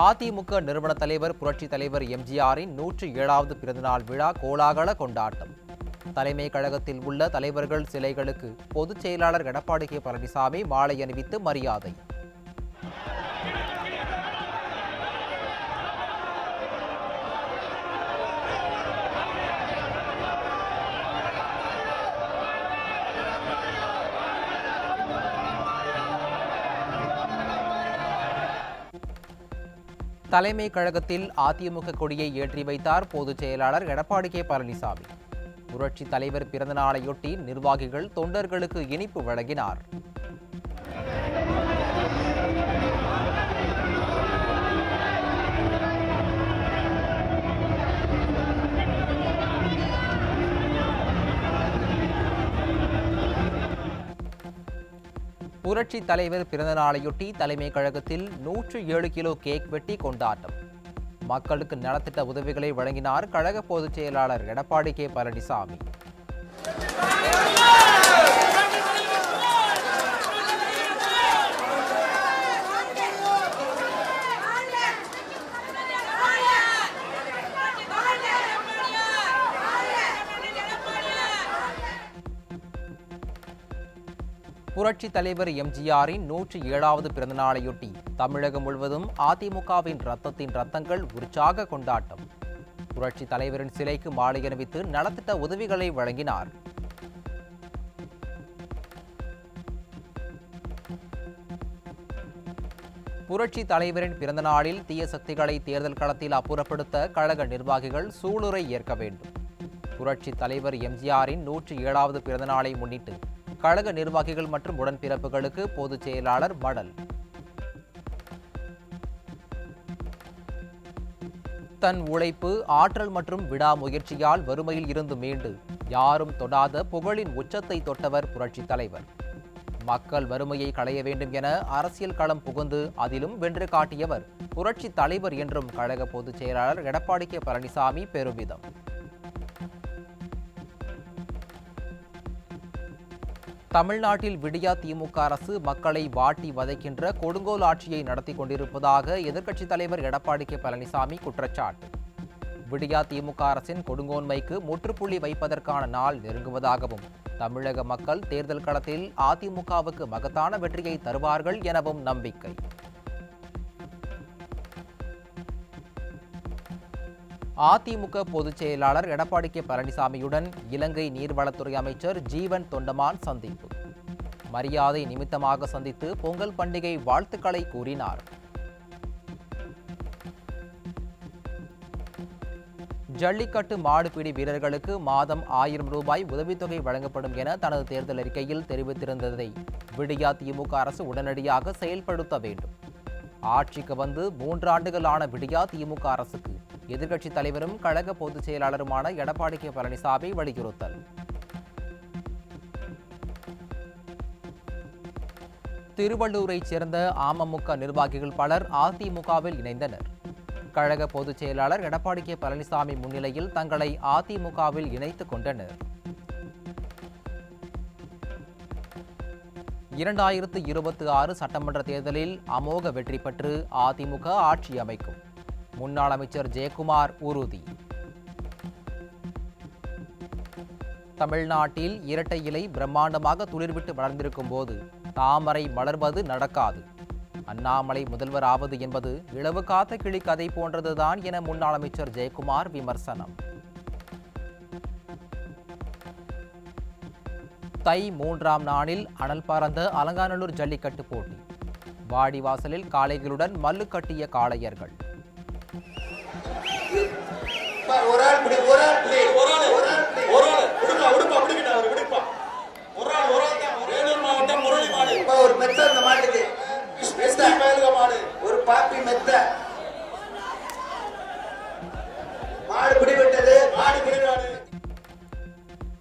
அதிமுக நிறுவன தலைவர் புரட்சி தலைவர் எம்ஜிஆரின் 107வது பிறந்தநாள் விழா கோலாகல கொண்டாட்டம். தலைமை கழகத்தில் உள்ள தலைவர்கள் சிலைகளுக்கு பொதுச் செயலாளர் எடப்பாடி கே பழனிசாமி மாலை அணிவித்து மரியாதை. தலைமை கழகத்தில் அதிமுக கொடியை ஏற்றி வைத்தார் பொதுச் செயலாளர் எடப்பாடி கே பழனிசாமி. புரட்சி தலைவர் பிறந்த நாளையொட்டி நிர்வாகிகள் தொண்டர்களுக்கு இனிப்பு வழங்கினார். புரட்சி தலைவர் பிறந்த நாளையொட்டி தலைமை கழகத்தில் 107 கிலோ கேக் வெட்டி கொண்டாட்டம். மக்களுக்கு நலத்திட்ட உதவிகளை வழங்கினார் கழக பொதுச் செயலாளர் எடப்பாடி கே பழனிசாமி. புரட்சி தலைவர் எம்ஜிஆரின் 107வது பிறந்த நாளையொட்டி தமிழகம் முழுவதும் அதிமுகவின் ரத்தத்தின் ரத்தங்கள் உற்சாக கொண்டாட்டம். புரட்சி தலைவரின் சிலைக்கு மாலை அணிவித்து நலத்திட்ட உதவிகளை வழங்கினார். புரட்சி தலைவரின் பிறந்த நாளில் தீய சக்திகளை தேர்தல் களத்தில் அப்புறப்படுத்த கழக நிர்வாகிகள் சூளுரை ஏற்க வேண்டும். புரட்சி தலைவர் எம்ஜிஆரின் 107வது பிறந்த நாளை முன்னிட்டு கழக நிர்வாகிகள் மற்றும் உடன்பிறப்புகளுக்கு பொதுச் செயலாளர் மடல். தன் உழைப்பு, ஆற்றல் மற்றும் விடாமுயற்சியால் வறுமையில் இருந்து மீண்டு யாரும் தொடாத புகழின் உச்சத்தை தொட்டவர் புரட்சி தலைவர். மக்கள் வறுமையை களைய வேண்டும் என அரசியல் களம் புகுந்து அதிலும் வென்று காட்டியவர் புரட்சி தலைவர் என்றும் கழக பொதுச் செயலாளர் எடப்பாடி கே பழனிசாமி பெருமிதம். தமிழ்நாட்டில் விடியா திமுக அரசு மக்களை வாட்டி வதைக்கின்ற கொடுங்கோல் ஆட்சியை நடத்தி கொண்டிருப்பதாக எதிர்க்கட்சித் தலைவர் எடப்பாடி கே பழனிசாமி குற்றச்சாட்டு. விடியா திமுக அரசின் கொடுங்கோன்மைக்கு முற்றுப்புள்ளி வைப்பதற்கான நாள் நெருங்குவதாகவும் தமிழக மக்கள் தேர்தல் களத்தில் அதிமுகவுக்கு மகத்தான வெற்றியை தருவார்கள் எனவும் நம்பிக்கை. அதிமுக பொதுச் செயலாளர் எடப்பாடி கே பழனிசாமியுடன் இலங்கை நீர்வளத்துறை அமைச்சர் ஜீவன் தொண்டமான் சந்திப்பு. மரியாதை நிமித்தமாக சந்தித்து பொங்கல் பண்டிகை வாழ்த்துக்களை கூறினார். ஜல்லிக்கட்டு மாடுபிடி வீரர்களுக்கு மாதம் 1000 ரூபாய் உதவித்தொகை வழங்கப்படும் என தனது தேர்தல் அறிக்கையில் தெரிவித்திருந்ததை விடியா திமுக அரசு உடனடியாக செயல்படுத்த வேண்டும். ஆட்சிக்கு வந்து 3 ஆண்டுகள் ஆன விடியா திமுக அரசுக்கு எதிர்க்கட்சித் தலைவரும் கழக பொதுச் செயலாளருமான எடப்பாடி கே பழனிசாமி வலியுறுத்தல். திருவள்ளூரைச் சேர்ந்த அமமுக நிர்வாகிகள் பலர் அதிமுகவில் இணைந்தனர். கழக பொதுச் செயலாளர் எடப்பாடி கே பழனிசாமி முன்னிலையில் தங்களை அதிமுகவில் இணைத்துக் கொண்டனர். 2026 சட்டமன்ற தேர்தலில் அமோக வெற்றி பெற்று அதிமுக ஆட்சி அமைக்கும். முன்னாள் அமைச்சர் ஜெயக்குமார் உறுதி. தமிழ்நாட்டில் இரட்டை இலை பிரம்மாண்டமாக துளிர்விட்டு வளர்ந்திருக்கும் போது தாமரை மலர்வது நடக்காது. அண்ணாமலை முதல்வர் ஆவது என்பது இளவு காத்த கிளி கதை போன்றதுதான் என முன்னாள் அமைச்சர் ஜெயக்குமார் விமர்சனம். தை 3ஆம் நாளில் அனல் பறந்த அலங்காநல்லூர் ஜல்லிக்கட்டு போட்டி. வாடிவாசலில் காளைகளுடன் மல்லு கட்டிய காளையர்கள்.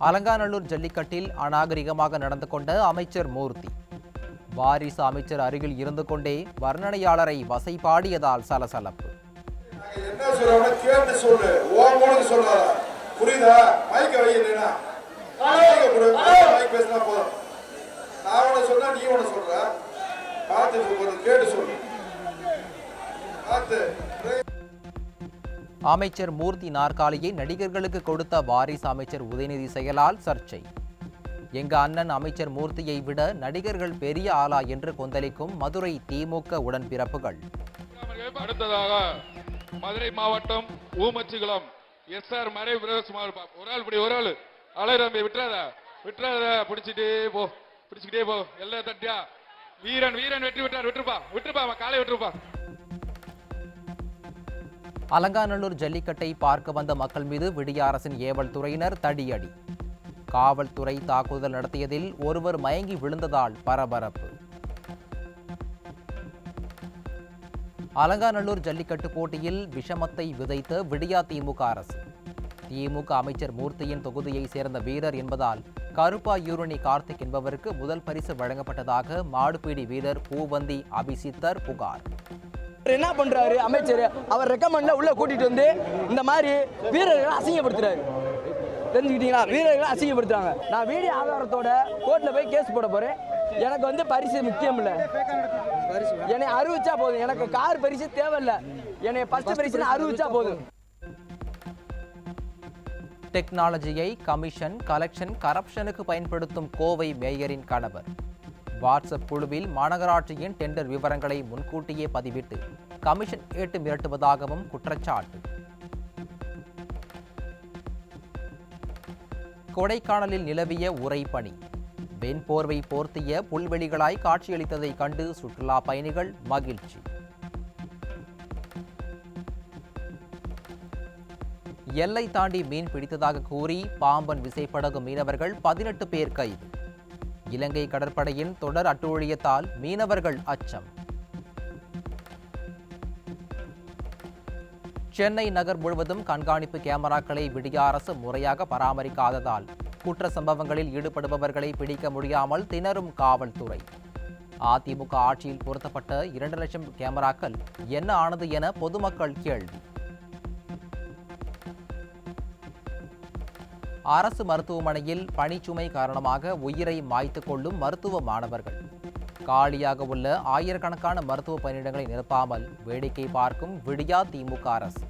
அலங்காநல்லூர் ஜல்லிக்கட்டில் அநாகரிகமாக நடந்து கொண்ட அமைச்சர் மூர்த்தி. வாரிசு அமைச்சர் அருகில் இருந்து கொண்டே வர்ணனையாளரை வசை பாடியதால் சலசலப்பு. என்ன சொல்ற கேட்டு சொல்லு, ஓமோனுக்கு சொல்லாத, புரியுதா? மைக்க வையலனா மைக் பேசினா போதும். நான் உன சொன்னா நீ உன சொல்ற, பார்த்து கேட்டு சொல்லு. பார்த்து அமைச்சர் மூர்த்தி நாற்காலியை நடிகர்களுக்கு கொடுத்த வாரிசு அமைச்சர் உதயநிதி செயலால் சர்ச்சை. எங்க அண்ணன் அமைச்சர் மூர்த்தியை விட நடிகர்கள் பெரிய ஆளா என்று கொந்தளிக்கும் மதுரை திமுக உடன்பிறப்புகள். அடுத்ததாக மதுரை மாவட்டம் ஊமச்சிகுளம் SR மறை ஒரு ஆள் அலைரம்பி விட்டுறாத பிடிச்சிக்கிட்டே போ எல்லாம் தட்டியா வீரன் வெற்றி விட்டுருப்பா காலை விட்டுருப்பா. அலங்காநல்லூர் ஜல்லிக்கட்டை பார்க்க வந்த மக்கள் மீது விடிய அரசின் ஏவல் துறையினர் தடியடி. காவல்துறை தாக்குதல் நடத்தியதில் ஒருவர் மயங்கி விழுந்ததால் பரபரப்பு. அலங்காநல்லூர் ஜல்லிக்கட்டு போட்டியில் விஷமத்தை விதைத்த விடியா திமுக அரசு. திமுக அமைச்சர் மூர்த்தியின் தொகுதியை சேர்ந்த வீரர் என்பதால் கருப்பாயூரணி கார்த்திக் என்பவருக்கு முதல் பரிசு வழங்கப்பட்டதாக மாடுபிடி வீரர் பூவந்தி அபிசித்தர் புகார். என்ன பண்றாரு அமைச்சர்? அவர் ரெக்கமெண்ட்ல உள்ள கூட்டிட்டு வந்து இந்த மாதிரி வீரர்களை அசிங்கப்படுத்துறாரு. தெரிஞ்சுக்கிட்டீங்களா? வீரர்களை அசிங்கப்படுத்துறாங்க. நான் வீடியோ ஆதாரத்தோட கோர்ட்ல போய் கேஸ் போட போறேன். எனக்கு வந்து பரிசு முக்கியம் இல்ல, என்னை அறிவிச்சா போதும். எனக்கு கார் பரிசு தேவையில்லை, என்னை ஃபர்ஸ்ட் பரிசு அறிவிச்சா போதும். டெக்னாலஜியை கமிஷன், கலெக்ஷன், கரப்ஷனுக்கு பயன்படுத்தும் கோவை மேயரின் கணவர். வாட்ஸ்அப் குழுவில் மாநகராட்சியின் டெண்டர் விவரங்களை முன்கூட்டியே பதிவிட்டு கமிஷன் கேட்டு மிரட்டுவதாகவும் குற்றச்சாட்டு. கொடைக்கானலில் நிலவிய உறைபனி. வெண்போர்வை போர்த்திய புல்வெளிகளாய் காட்சியளித்ததை கண்டு சுற்றுலா பயணிகள் மகிழ்ச்சி. எல்லை தாண்டி மீன் பிடித்ததாக கூறி பாம்பன் விசைப்படகு மீனவர்கள் 18 பேர் கைது. இலங்கை கடற்படையின் தொடர் அட்டூழியத்தால் மீனவர்கள் அச்சம். சென்னை நகர் முழுவதும் கண்காணிப்பு கேமராக்களை விடிய அரசு முறையாக பராமரிக்காததால் குற்ற சம்பவங்களில் ஈடுபடுபவர்களை பிடிக்க முடியாமல் திணறும் காவல்துறை. அதிமுக ஆட்சியில் பொருத்தப்பட்ட 2 லட்சம் கேமராக்கள் என்ன ஆனது என பொதுமக்கள் கேள்வி. அரசு மருத்துவமனையில் பணிச்சுமை காரணமாக உயிரை மாய்த்துக் கொள்ளும் மருத்துவ மாணவர்கள். காலியாக உள்ள ஆயிரக்கணக்கான மருத்துவ பணியிடங்களை நிரப்பாமல் வேடிக்கை பார்க்கும் விடியா திமுக அரசு.